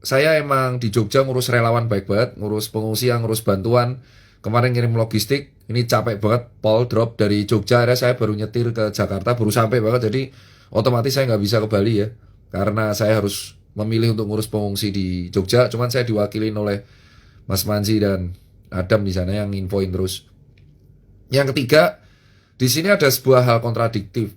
Saya emang di Jogja ngurus relawan baik banget, ngurus pengungsian, ngurus bantuan. Kemarin ngirim logistik, ini capek banget. Pol drop dari Jogja, akhirnya saya baru nyetir ke Jakarta, baru sampai banget. Jadi otomatis saya nggak bisa ke Bali ya, karena saya harus memilih untuk ngurus pengungsi di Jogja. Cuman saya diwakilin oleh Mas Manzi dan Adam di sana yang infoin terus. Yang ketiga, di sini ada sebuah hal kontradiktif.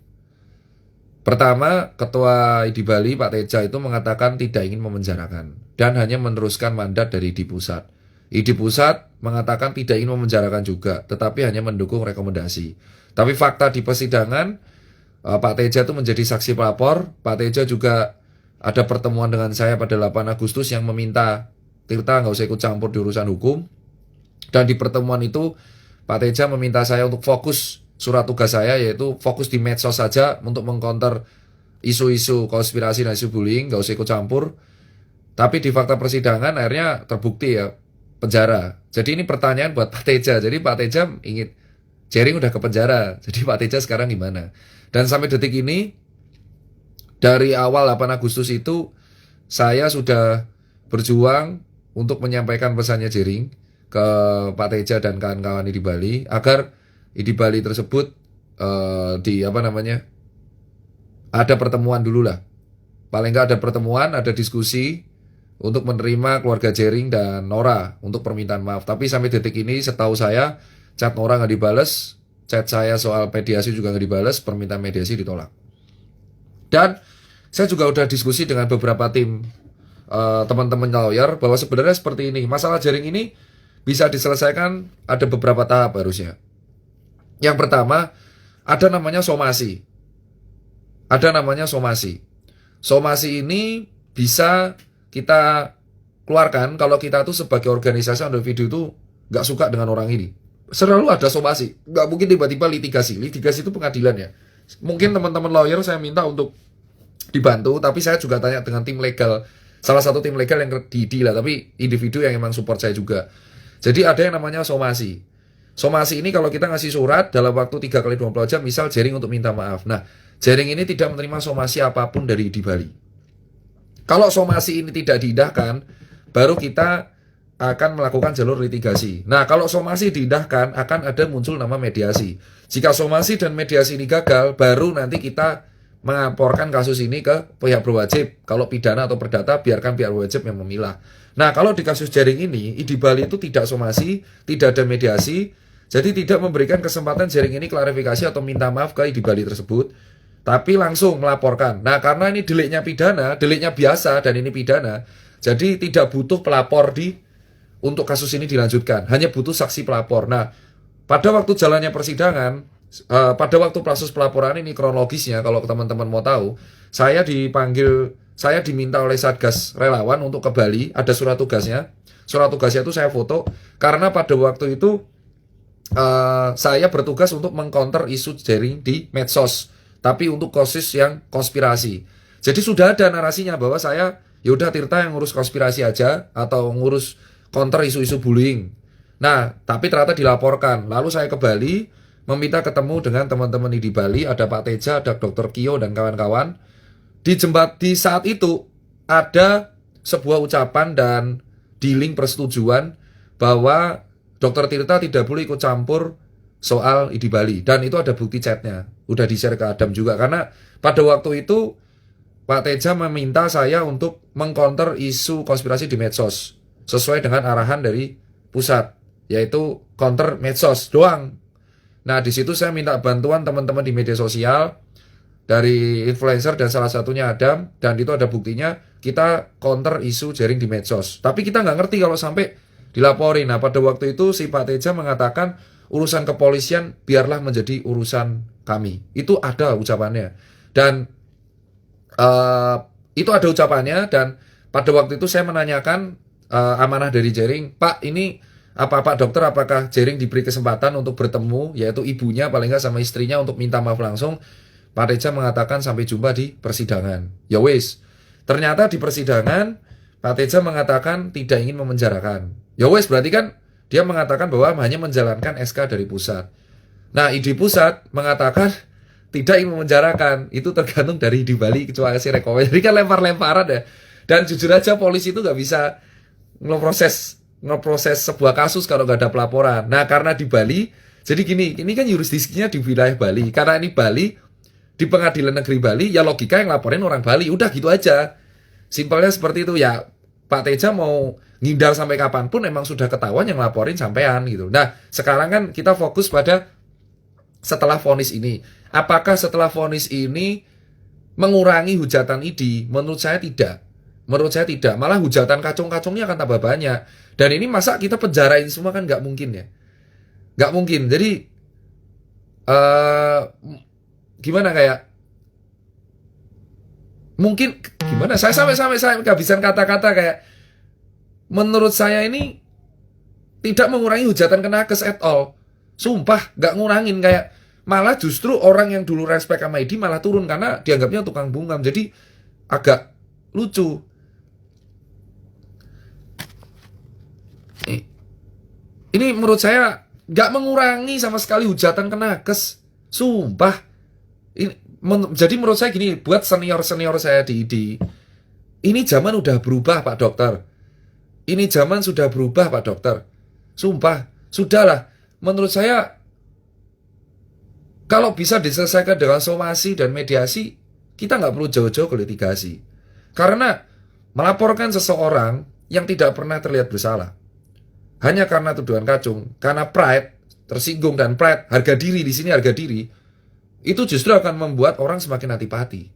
Pertama, Ketua ID Bali Pak Teja itu mengatakan tidak ingin memenjarakan dan hanya meneruskan mandat dari ID Pusat. ID Pusat mengatakan tidak ingin memenjarakan juga, tetapi hanya mendukung rekomendasi. Tapi fakta di persidangan, Pak Teja itu menjadi saksi pelapor. Pak Teja juga ada pertemuan dengan saya pada 8 Agustus yang meminta Tirta nggak usah ikut campur di urusan hukum. Dan di pertemuan itu, Pak Teja meminta saya untuk fokus surat tugas saya, yaitu fokus di medsos saja untuk mengcounter isu-isu konspirasi dan isu bullying, gak usah ikut campur. Tapi di fakta persidangan akhirnya terbukti ya, penjara. Jadi ini pertanyaan buat Pak Teja. Jadi Pak Teja ingin Jering udah ke penjara. Jadi Pak Teja sekarang gimana? Dan sampai detik ini, dari awal 8 Agustus itu, saya sudah berjuang untuk menyampaikan pesannya Jering ke Pak Teja dan kawan-kawan di Bali agar di Bali tersebut ada pertemuan dulu lah. Paling nggak ada pertemuan, ada diskusi untuk menerima keluarga Jering dan Nora untuk permintaan maaf. Tapi sampai detik ini setahu saya chat Nora nggak dibales, chat saya soal mediasi juga nggak dibales, permintaan mediasi ditolak. Dan saya juga udah diskusi dengan beberapa tim teman-teman lawyer bahwa sebenarnya seperti ini. Masalah Jering ini bisa diselesaikan ada beberapa tahap harusnya. Yang pertama, ada namanya somasi. Somasi ini bisa kita keluarkan kalau kita tuh sebagai organisasi atau individu tuh nggak suka dengan orang ini. Selalu ada somasi. Nggak mungkin tiba-tiba litigasi. Litigasi itu pengadilan ya. Mungkin teman-teman lawyer saya minta untuk dibantu, tapi saya juga tanya dengan tim legal. Salah satu tim legal yang di lah, tapi individu yang emang support saya juga. Jadi ada yang namanya somasi. Somasi ini kalau kita ngasih surat dalam waktu 3 kali 24 jam, misal Jering untuk minta maaf. Nah, Jering ini tidak menerima somasi apapun dari ID Bali. Kalau somasi ini tidak diindahkan, baru kita akan melakukan jalur litigasi. Nah, kalau somasi diindahkan, akan ada muncul nama mediasi. Jika somasi dan mediasi ini gagal, baru nanti kita melaporkan kasus ini ke pihak berwajib. Kalau pidana atau perdata, biarkan pihak berwajib yang memilah. Nah, kalau di kasus Jering ini, ID Bali itu tidak somasi, tidak ada mediasi, jadi tidak memberikan kesempatan Jering ini klarifikasi atau minta maaf ke ID Bali tersebut, tapi langsung melaporkan. Nah, karena ini deliknya pidana, deliknya biasa dan ini pidana, jadi tidak butuh pelapor untuk kasus ini dilanjutkan, hanya butuh saksi pelapor. Nah, pada waktu jalannya persidangan, pada waktu proses pelaporan ini kronologisnya, kalau teman-teman mau tahu, saya diminta oleh Satgas Relawan untuk ke Bali, ada surat tugasnya. Surat tugasnya itu saya foto, karena pada waktu itu saya bertugas untuk mengcounter isu Jering di medsos, tapi untuk kasus yang konspirasi. Jadi sudah ada narasinya bahwa saya, yaudah Tirta yang ngurus konspirasi aja, atau ngurus counter isu-isu bullying. Nah, tapi ternyata dilaporkan. Lalu saya ke Bali, meminta ketemu dengan teman-teman di Bali, ada Pak Teja, ada Dr. Kio, dan kawan-kawan. Di saat itu, ada sebuah ucapan dan dealing persetujuan bahwa Dr. Tirta tidak boleh ikut campur soal di Bali. Dan itu ada bukti chatnya. Udah di-share ke Adam juga. Karena pada waktu itu, Pak Teja meminta saya untuk mengcounter isu konspirasi di medsos, sesuai dengan arahan dari pusat, yaitu counter medsos doang. Nah, di situ saya minta bantuan teman-teman di media sosial, dari influencer dan salah satunya Adam, dan itu ada buktinya, kita counter isu Jering di medsos. Tapi kita nggak ngerti kalau sampai dilaporin. Nah, pada waktu itu si Pak Teja mengatakan, urusan kepolisian biarlah menjadi urusan kami. Itu ada ucapannya. Dan itu ada ucapannya, dan pada waktu itu saya menanyakan amanah dari Jering, Pak, ini Pak dokter, apakah Jering diberi kesempatan untuk bertemu, yaitu ibunya paling nggak sama istrinya, untuk minta maaf langsung? Pak Teja mengatakan sampai jumpa di persidangan. Ya wes, ternyata di persidangan Pak Teja mengatakan tidak ingin memenjarakan. Ya wes, berarti kan dia mengatakan bahwa hanya menjalankan SK dari pusat. Nah, ID pusat mengatakan tidak ingin memenjarakan. Itu tergantung dari ID Bali kecuali si rekomendasi. Jadi kan lempar-lemparan ya. Dan jujur aja polisi itu nggak bisa ngeproses sebuah kasus kalau nggak ada pelaporan. Nah, karena di Bali, jadi gini, ini kan yurisdiksinya di wilayah Bali. Karena ini Bali, di pengadilan negeri Bali, ya logika yang laporin orang Bali. Udah gitu aja. Simpelnya seperti itu ya. Pak Teja mau ngindar sampai kapanpun emang sudah ketahuan yang laporin sampean gitu. Nah, sekarang kan kita fokus pada setelah vonis ini. Apakah setelah vonis ini mengurangi hujatan ID? Menurut saya tidak. Menurut saya tidak, malah hujatan kacung-kacungnya akan tambah banyak. Dan ini masa kita penjarain semua, kan nggak mungkin ya. Nggak mungkin. Jadi gimana, kayak mungkin gimana? Saya sampai saya kehabisan kata-kata. Kayak menurut saya ini tidak mengurangi hujatan ke nakes at all. Sumpah, nggak ngurangin. Kayak malah justru orang yang dulu respect sama ID malah turun karena dianggapnya tukang bungkam. Jadi agak lucu. Ini menurut saya nggak mengurangi sama sekali hujatan ke nakes. Sumpah. Jadi menurut saya gini, buat senior-senior saya di ID, ini zaman udah berubah Pak Dokter. Ini zaman sudah berubah Pak Dokter. Sumpah, sudahlah. Menurut saya, kalau bisa diselesaikan dengan somasi dan mediasi, kita nggak perlu jauh-jauh ke litigasi. Karena melaporkan seseorang yang tidak pernah terlihat bersalah, hanya karena tuduhan kacung, karena pride, tersinggung, dan pride, harga diri, di sini harga diri, itu justru akan membuat orang semakin antipati.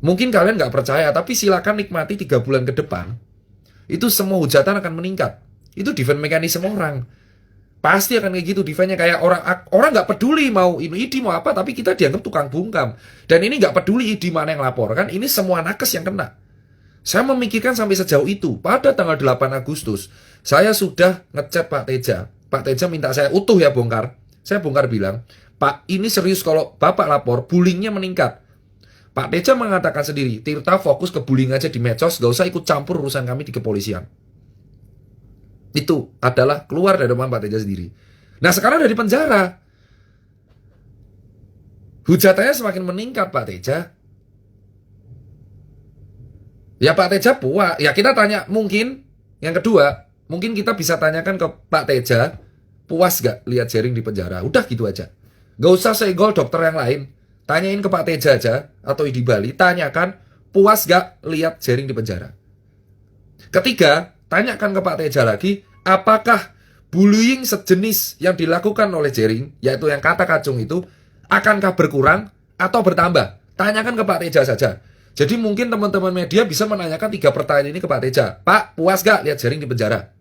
Mungkin kalian nggak percaya, tapi silakan nikmati 3 bulan ke depan, itu semua hujatan akan meningkat. Itu defense mekanisme orang. Pasti akan kayak gitu defense-nya, kayak orang nggak peduli mau ID mau apa, tapi kita dianggap tukang bungkam. Dan ini nggak peduli ID mana yang laporkan, ini semua nakes yang kena. Saya memikirkan sampai sejauh itu. Pada tanggal 8 Agustus, saya sudah ngechat Pak Teja. Pak Teja minta saya utuh ya bongkar. Saya bongkar bilang, Pak, ini serius kalau Bapak lapor, bullyingnya meningkat. Pak Teja mengatakan sendiri, Tirta fokus ke bullying aja di medsos, gak usah ikut campur urusan kami di kepolisian. Itu adalah keluar dari omongan Pak Teja sendiri. Nah sekarang dari penjara, hujatannya semakin meningkat Pak Teja. Ya Pak Teja puas. Ya kita tanya, mungkin yang kedua, mungkin kita bisa tanyakan ke Pak Teja, puas gak lihat Jering di penjara? Udah gitu aja. Gak usah segol dokter yang lain. Tanyain ke Pak Teja aja, atau di Bali, tanyakan, puas gak lihat Jering di penjara? Ketiga, tanyakan ke Pak Teja lagi, apakah bullying sejenis yang dilakukan oleh Jering, yaitu yang kata kacung itu, akankah berkurang atau bertambah? Tanyakan ke Pak Teja saja. Jadi mungkin teman-teman media bisa menanyakan 3 pertanyaan ini ke Pak Teja. Pak, puas gak lihat Jering di penjara?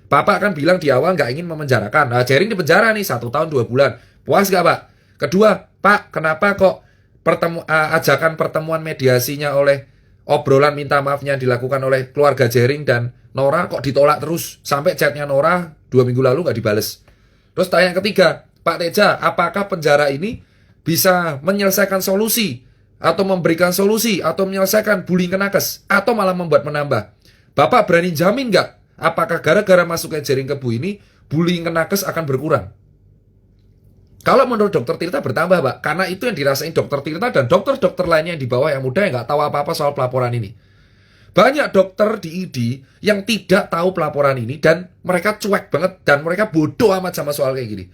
Bapak kan bilang di awal gak ingin memenjarakan. Nah, Jering di penjara nih 1 tahun 2 bulan. Puas gak Pak? Kedua, Pak, kenapa kok ajakan pertemuan mediasinya oleh obrolan minta maafnya dilakukan oleh keluarga Jering dan Nora kok ditolak terus? Sampai chatnya Nora 2 minggu lalu gak dibales. Terus tanya ketiga, Pak Teja, apakah penjara ini bisa menyelesaikan solusi atau memberikan solusi atau menyelesaikan bullying ke nakes atau malah membuat menambah? Bapak berani jamin gak apakah gara-gara masuknya Jering ke Bu ini bullying ke nakes akan berkurang? Kalau menurut dokter Tirta bertambah Pak, karena itu yang dirasain dokter Tirta dan dokter-dokter lainnya yang di bawah yang muda yang gak tahu apa-apa soal pelaporan ini. Banyak dokter di ID yang tidak tahu pelaporan ini dan mereka cuek banget dan mereka bodoh amat sama soal kayak gini.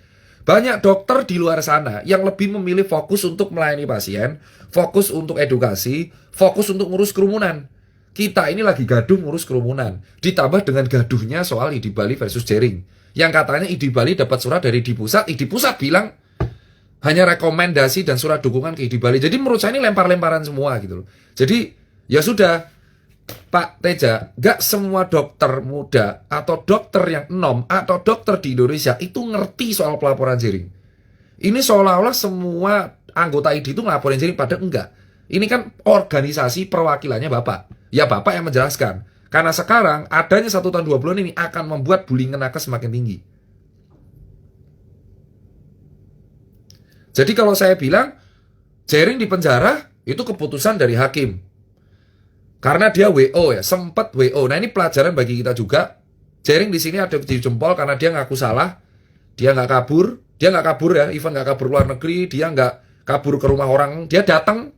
Banyak dokter di luar sana yang lebih memilih fokus untuk melayani pasien, fokus untuk edukasi, fokus untuk ngurus kerumunan. Kita ini lagi gaduh ngurus kerumunan, ditambah dengan gaduhnya soal ID Bali versus Jering. Yang katanya ID Bali dapat surat dari ID Pusat bilang hanya rekomendasi dan surat dukungan ke ID Bali. Jadi menurut saya ini lempar-lemparan semua gitu loh. Jadi ya sudah, Pak Teja, gak semua dokter muda atau dokter yang enom atau dokter di Indonesia itu ngerti soal pelaporan Jering. Ini seolah-olah semua anggota ID itu ngelaporin Jering, padahal enggak. Ini kan organisasi perwakilannya Bapak. Ya Bapak yang menjelaskan. Karena sekarang adanya 1 tahun 2 bulan ini akan membuat bullying nakes semakin tinggi. Jadi kalau saya bilang Jering di penjara itu keputusan dari hakim. Karena dia WO ya, sempat WO. Nah ini pelajaran bagi kita juga. Jering di sini ada di jempol karena dia ngaku salah. Dia nggak kabur. Dia nggak kabur ya, even nggak kabur luar negeri. Dia nggak kabur ke rumah orang. Dia datang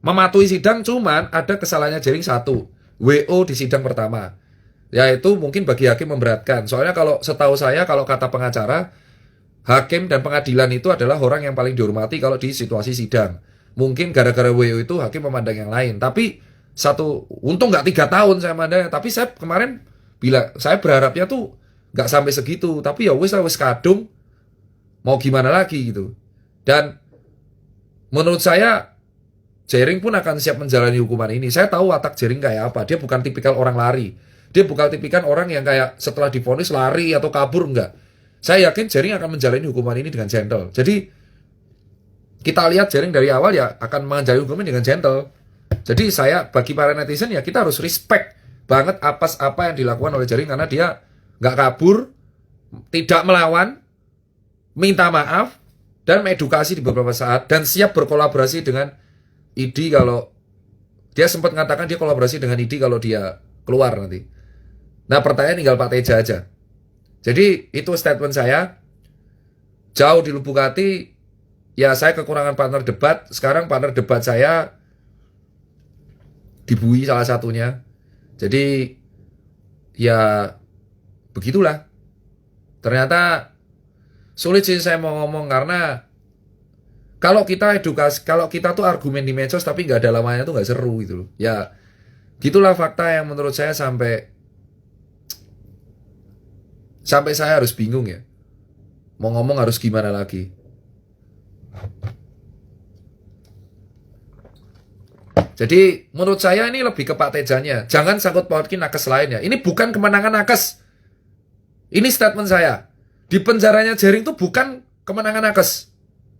mematuhi sidang, cuman ada kesalahannya Jering satu. WO di sidang pertama. Yaitu mungkin bagi hakim memberatkan. Soalnya kalau setahu saya, kalau kata pengacara, hakim dan pengadilan itu adalah orang yang paling dihormati kalau di situasi sidang. Mungkin gara-gara WO itu hakim memandang yang lain. Tapi untung nggak 3 tahun saya mandangnya. Tapi saya kemarin bilang, saya berharapnya tuh nggak sampai segitu. Tapi ya wis kadung, mau gimana lagi gitu. Dan menurut saya Jering pun akan siap menjalani hukuman ini. Saya tahu watak Jering kayak apa. Dia bukan tipikal orang lari. Dia bukan tipikal orang yang kayak setelah divonis lari atau kabur, enggak. Saya yakin Jering akan menjalani hukuman ini dengan gentle. Jadi kita lihat Jering dari awal ya akan menjalani hukuman dengan gentle. Jadi saya bagi para netizen ya kita harus respect banget apa yang dilakukan oleh Jering karena dia nggak kabur, tidak melawan, minta maaf dan mengedukasi di beberapa saat dan siap berkolaborasi dengan ID kalau dia sempat mengatakan dia kolaborasi dengan ID kalau dia keluar nanti. Nah pertanyaan tinggal Pak Teja aja. Jadi itu statement saya. Jauh di lubuk hati, ya saya kekurangan partner debat. Sekarang partner debat saya dibui salah satunya. Jadi ya begitulah. Ternyata sulit sih saya mau ngomong karena kalau kita tuh argumen di medsos tapi nggak ada lamanya tuh nggak seru gitu loh. Ya gitulah fakta yang menurut saya sampai saya harus bingung ya. Mau ngomong harus gimana lagi. Jadi menurut saya ini lebih ke Pak Tejanya. Jangan sangkut pautkin nakes lainnya. Ini bukan kemenangan nakes. Ini statement saya. Di penjaranya Jering itu bukan kemenangan nakes.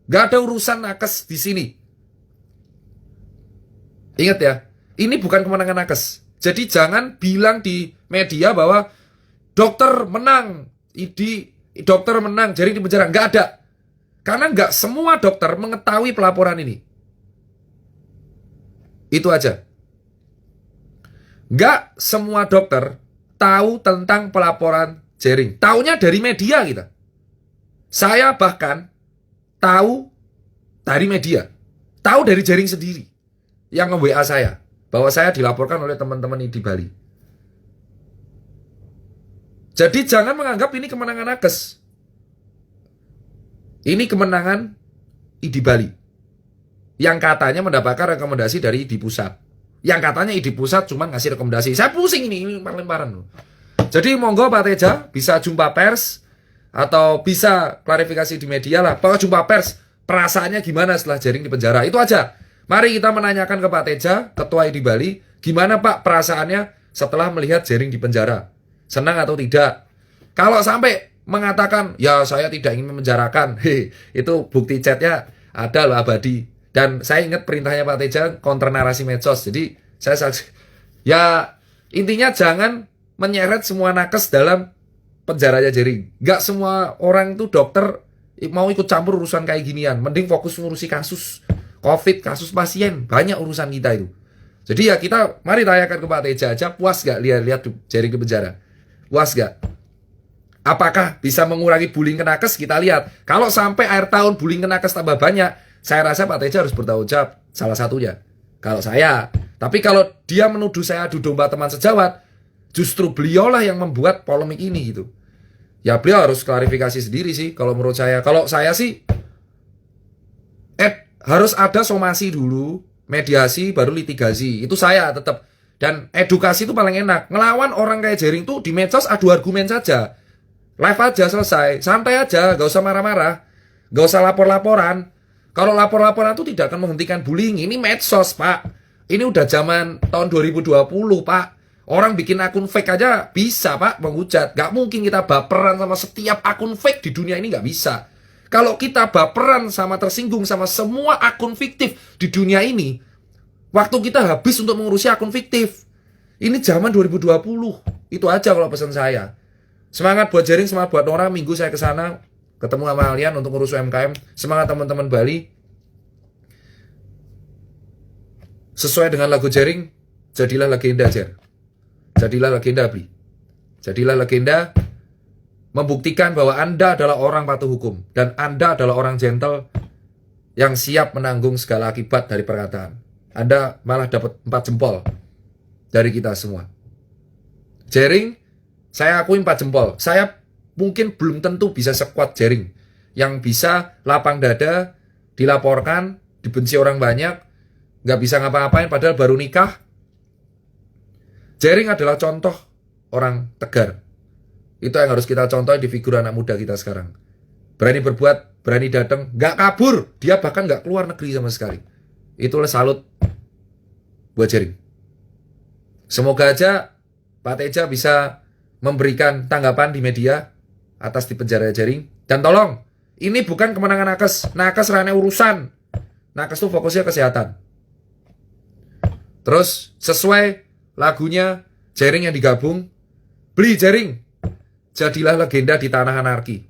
Gak ada urusan nakes di sini. Ingat ya, ini bukan kemenangan nakes. Jadi jangan bilang di media bahwa dokter menang, dokter menang, Jering di penjara. Gak ada. Karena gak semua dokter mengetahui pelaporan ini. Itu aja. Gak semua dokter tahu tentang pelaporan Jering. Taunya dari media kita. Saya bahkan tahu dari media, tahu dari Jering sendiri yang nge-WA saya bahwa saya dilaporkan oleh teman-teman di Bali. Jadi jangan menganggap ini kemenangan nakes. Ini kemenangan ID Bali yang katanya mendapatkan rekomendasi dari ID Pusat. Yang katanya ID Pusat cuma ngasih rekomendasi. Saya pusing ini lemparan. Jadi monggo Pak Teja bisa jumpa pers atau bisa klarifikasi di media lah. Bahwa jumpa pers, perasaannya gimana setelah Jering di penjara. Itu aja. Mari kita menanyakan ke Pak Teja, Ketua ID Bali, gimana Pak perasaannya setelah melihat Jering di penjara. Senang atau tidak? Kalau sampai mengatakan, ya saya tidak ingin memenjarakan, itu bukti chatnya ada loh abadi. Dan saya ingat perintahnya Pak Teja kontra narasi medsos. Jadi saya ya intinya jangan menyeret semua nakes dalam penjaranya Jering. Gak semua orang itu dokter mau ikut campur urusan kayak ginian. Mending fokus ngurusi kasus COVID, kasus pasien. Banyak urusan kita itu. Jadi ya kita mari tanyakan ke Pak Teja aja, puas gak lihat Jering di penjara? Puas gak? Apakah bisa mengurangi bullying ke nakes? Kita lihat. Kalau sampai akhir tahun bullying ke nakes tambah banyak, saya rasa Pak Teja harus bertanggung jawab salah satunya. Kalau saya. Tapi kalau dia menuduh saya adu domba teman sejawat, justru beliaulah yang membuat polemik ini gitu. Ya beliau harus klarifikasi sendiri sih kalau menurut saya. Kalau saya sih harus ada somasi dulu, mediasi baru litigasi. Itu saya tetap. Dan edukasi itu paling enak. Ngelawan orang kayak Jering tuh di medsos adu argumen saja. Live aja selesai, santai aja, gak usah marah-marah, gak usah lapor-laporan. Kalau lapor-laporan itu tidak akan menghentikan bullying. Ini medsos, Pak. Ini udah zaman tahun 2020, Pak. Orang bikin akun fake aja bisa, Pak, menghujat. Gak mungkin kita baperan sama setiap akun fake di dunia ini, gak bisa. Kalau kita baperan sama tersinggung sama semua akun fiktif di dunia ini, waktu kita habis untuk mengurusi akun fiktif. Ini zaman 2020. Itu aja kalau pesan saya. Semangat buat Jering, semangat buat orang. Minggu saya ke sana ketemu sama kalian untuk ngurus UMKM. Semangat teman-teman Bali. Sesuai dengan lagu Jering, jadilah legenda, Jer. Jadilah legenda, Bli. Jadilah legenda, membuktikan bahwa Anda adalah orang patuh hukum dan Anda adalah orang gentle yang siap menanggung segala akibat dari perkataan. Anda malah dapat 4 jempol dari kita semua. Jering, saya akui 4 jempol. Saya mungkin belum tentu bisa sekuat Jering yang bisa lapang dada, dilaporkan, dibenci orang banyak, nggak bisa ngapa-ngapain padahal baru nikah. Jering adalah contoh orang tegar. Itu yang harus kita contoh di figur anak muda kita sekarang. Berani berbuat, berani datang, nggak kabur. Dia bahkan nggak keluar negeri sama sekali. Itulah salut buat Jering. Semoga aja Pak Teja bisa memberikan tanggapan di media atas di penjara Jering. Dan tolong, ini bukan kemenangan nakes. Nakes rane urusan. Nakes tuh fokusnya kesehatan. Terus sesuai lagunya Jering yang digabung, beli Jering, jadilah legenda di tanah anarki.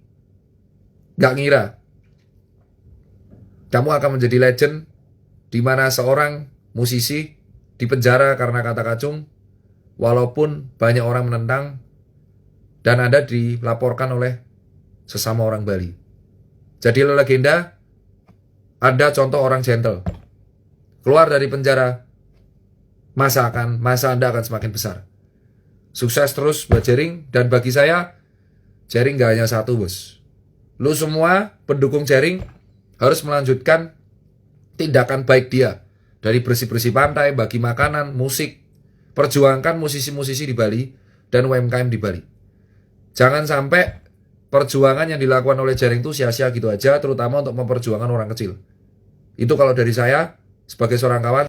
Gak ngira kamu akan menjadi legend di mana seorang musisi dipenjara karena kata kacung, walaupun banyak orang menentang, dan Anda dilaporkan oleh sesama orang Bali. Jadilah legenda, Anda contoh orang gentle. Keluar dari penjara, masa Anda akan semakin besar. Sukses terus buat Jering, dan bagi saya, Jering gak hanya satu, bos. Lu semua pendukung Jering harus melanjutkan tindakan baik dia. Dari bersih-bersih pantai, bagi makanan, musik. Perjuangkan musisi-musisi di Bali dan UMKM di Bali. Jangan sampai perjuangan yang dilakukan oleh Jering itu sia-sia gitu aja, terutama untuk memperjuangkan orang kecil. Itu kalau dari saya, sebagai seorang kawan.